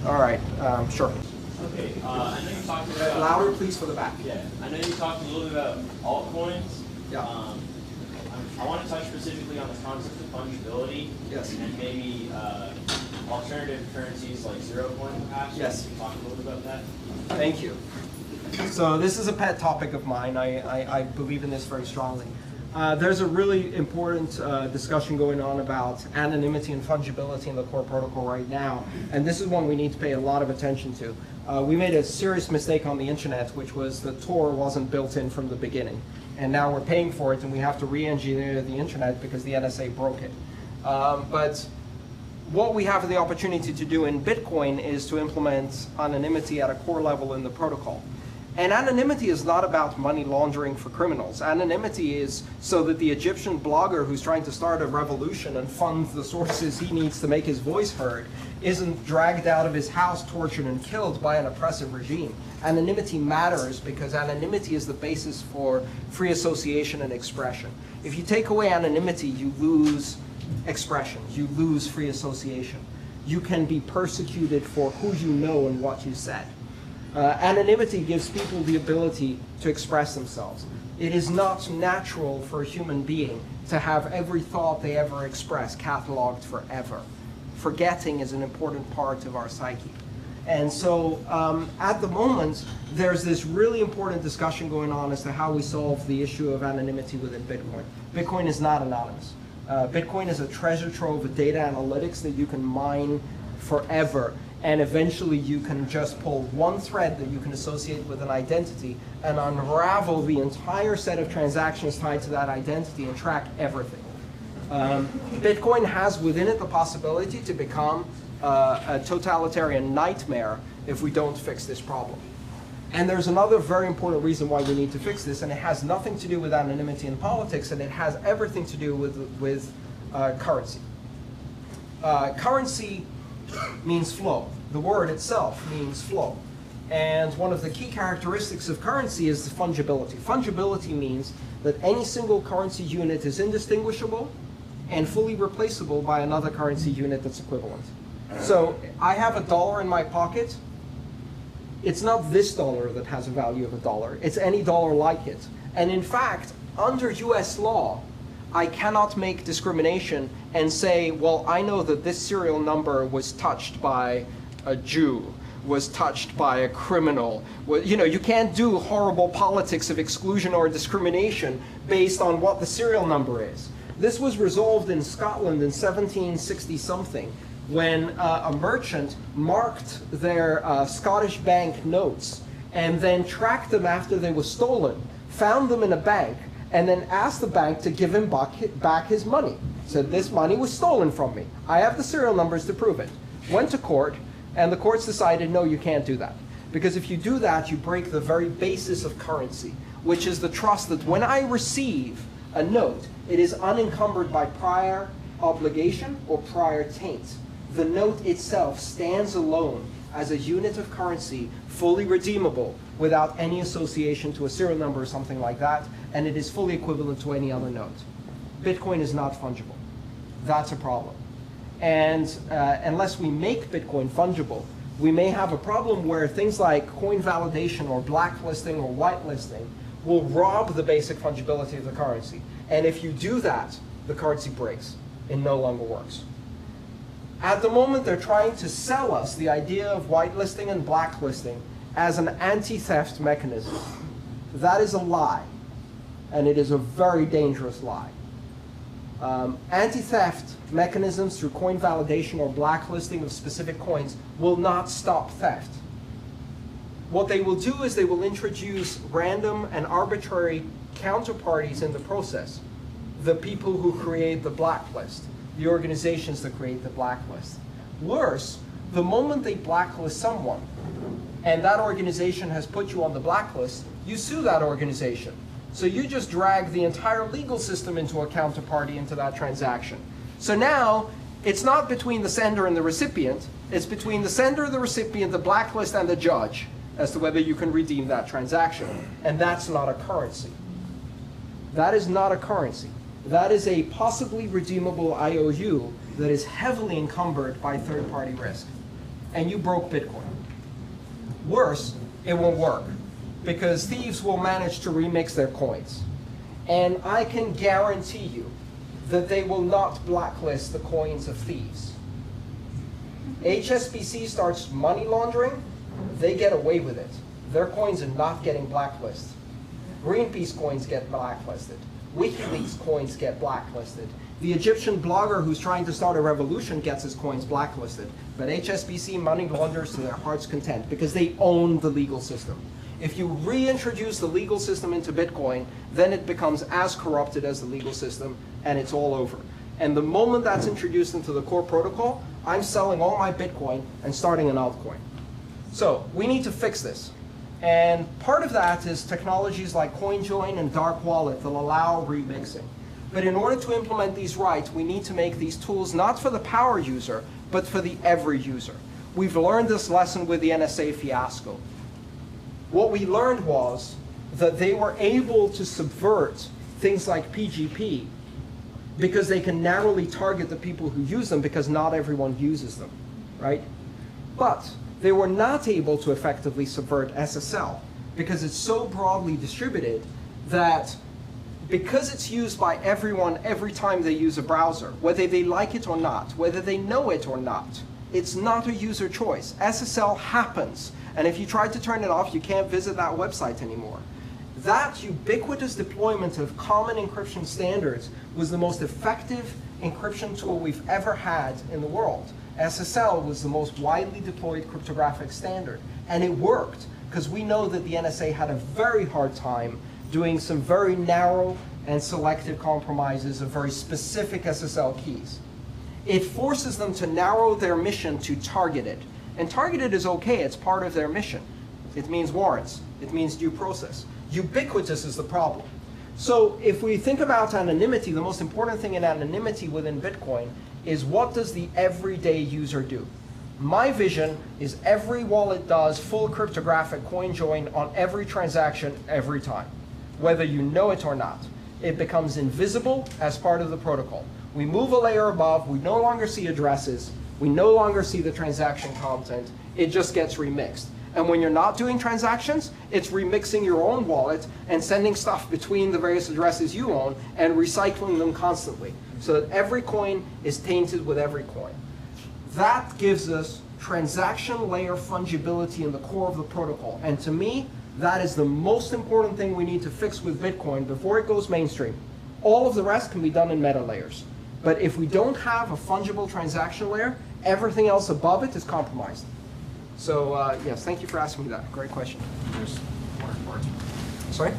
All right, sure. Okay, I know you talked about... Louder, please, for the back. Yeah, I know you talked a little bit about altcoins. Yeah. I want to touch specifically on the concept of fungibility. Yes. And maybe alternative currencies like zero coin perhaps. Yes. Can you talk a little bit about that? Thank you. So this is a pet topic of mine. I believe in this very strongly. There's a really important discussion going on about anonymity and fungibility in the core protocol right now, and this is one we need to pay a lot of attention to. We made a serious mistake on the internet, which was that Tor wasn't built in from the beginning, and now we're paying for it, and we have to re-engineer the internet because the NSA broke it. But what we have the opportunity to do in Bitcoin is to implement anonymity at a core level in the protocol. And anonymity is not about money laundering for criminals. Anonymity is so that the Egyptian blogger who's trying to start a revolution and fund the sources he needs to make his voice heard isn't dragged out of his house, tortured, and killed by an oppressive regime. Anonymity matters because anonymity is the basis for free association and expression. If you take away anonymity, you lose expression. You lose free association. You can be persecuted for who you know and what you said. Anonymity gives people the ability to express themselves. It is not natural for a human being to have every thought they ever express cataloged forever. Forgetting is an important part of our psyche. And so at the moment, there's this really important discussion going on as to how we solve the issue of anonymity within Bitcoin. Bitcoin is not anonymous. Bitcoin is a treasure trove of data analytics that you can mine forever. And eventually you can just pull one thread that you can associate with an identity and unravel the entire set of transactions tied to that identity and track everything. Bitcoin has within it the possibility to become a totalitarian nightmare if we don't fix this problem. And there's another very important reason why we need to fix this, and it has nothing to do with anonymity in politics, and it has everything to do with currency. Currency means flow. The word itself means flow. And one of the key characteristics of currency is the fungibility. Fungibility means that any single currency unit is indistinguishable and fully replaceable by another currency unit that's equivalent. So I have $1 in my pocket. It's not this dollar that has a value of $1. It's any dollar like it. And in fact, under US law, I cannot make discrimination and say, well, I know that this serial number was touched by a Jew, was touched by a criminal. Well, you know, you can't do horrible politics of exclusion or discrimination based on what the serial number is. This was resolved in Scotland in 1760-something when a merchant marked their Scottish bank notes and then tracked them after they were stolen, found them in a bank, and then asked the bank to give him back his money. Said, this money was stolen from me. I have the serial numbers to prove it. Went to court, and the courts decided, no, you can't do that. Because if you do that, you break the very basis of currency, which is the trust that when I receive a note, it is unencumbered by prior obligation or prior taint. The note itself stands alone as a unit of currency, fully redeemable, without any association to a serial number or something like that, and it is fully equivalent to any other note. Bitcoin is not fungible. That's a problem. And unless we make Bitcoin fungible, we may have a problem where things like coin validation or blacklisting or whitelisting will rob the basic fungibility of the currency. And if you do that, the currency breaks. It no longer works. At the moment, they're trying to sell us the idea of whitelisting and blacklisting as an anti-theft mechanism. That is a lie, and it is a very dangerous lie. Anti-theft mechanisms through coin validation or blacklisting of specific coins will not stop theft. What they will do is they will introduce random and arbitrary counterparties in the process. The people who create the blacklist, the organizations that create the blacklist. Worse, the moment they blacklist someone, and that organization has put you on the blacklist, you sue that organization. So you just drag the entire legal system into a counterparty into that transaction. So now, it's not between the sender and the recipient, it's between the sender, the recipient, the blacklist, and the judge as to whether you can redeem that transaction. And that's not a currency. That is not a currency. That is a possibly redeemable IOU that is heavily encumbered by third-party risk. and you broke Bitcoin. Worse, it won't work, because thieves will manage to remix their coins. And I can guarantee you that they will not blacklist the coins of thieves. HSBC starts money laundering, they get away with it. Their coins are not getting blacklisted. Greenpeace coins get blacklisted. WikiLeaks coins get blacklisted. The Egyptian blogger who's trying to start a revolution gets his coins blacklisted. But HSBC money launders to their heart's content because they own the legal system. If you reintroduce the legal system into Bitcoin, then it becomes as corrupted as the legal system, and it's all over. And the moment that's introduced into the core protocol, I'm selling all my Bitcoin and starting an altcoin. So we need to fix this. And part of that is technologies like CoinJoin and Dark Wallet that allow remixing. But in order to implement these right, we need to make these tools not for the power user, but for the every user. We've learned this lesson with the NSA fiasco. What we learned was that they were able to subvert things like PGP because they can narrowly target the people who use them because not everyone uses them, right? But they were not able to effectively subvert SSL because it's so broadly distributed that because it's used by everyone every time they use a browser, whether they like it or not, whether they know it or not, it's not a user choice. SSL happens, and if you try to turn it off, you can't visit that website anymore. That ubiquitous deployment of common encryption standards was the most effective encryption tool we've ever had in the world. SSL was the most widely deployed cryptographic standard, and it worked because we know that the NSA had a very hard time doing some very narrow and selective compromises of very specific SSL keys. It forces them to narrow their mission to targeted. And targeted is okay, it's part of their mission. It means warrants, it means due process. Ubiquitous is the problem. So if we think about anonymity, the most important thing in anonymity within Bitcoin is what does the everyday user do? My vision is every wallet does full cryptographic coin join on every transaction every time, whether you know it or not. It becomes invisible as part of the protocol. We move a layer above, we no longer see addresses, we no longer see the transaction content, it just gets remixed. And when you're not doing transactions, it's remixing your own wallet and sending stuff between the various addresses you own and recycling them constantly, so that every coin is tainted with every coin. That gives us transaction layer fungibility in the core of the protocol. And to me, that is the most important thing we need to fix with Bitcoin before it goes mainstream. All of the rest can be done in meta layers. But if we don't have a fungible transaction layer, everything else above it is compromised. So yes, thank you for asking me that. Great question. There's one report. Sorry?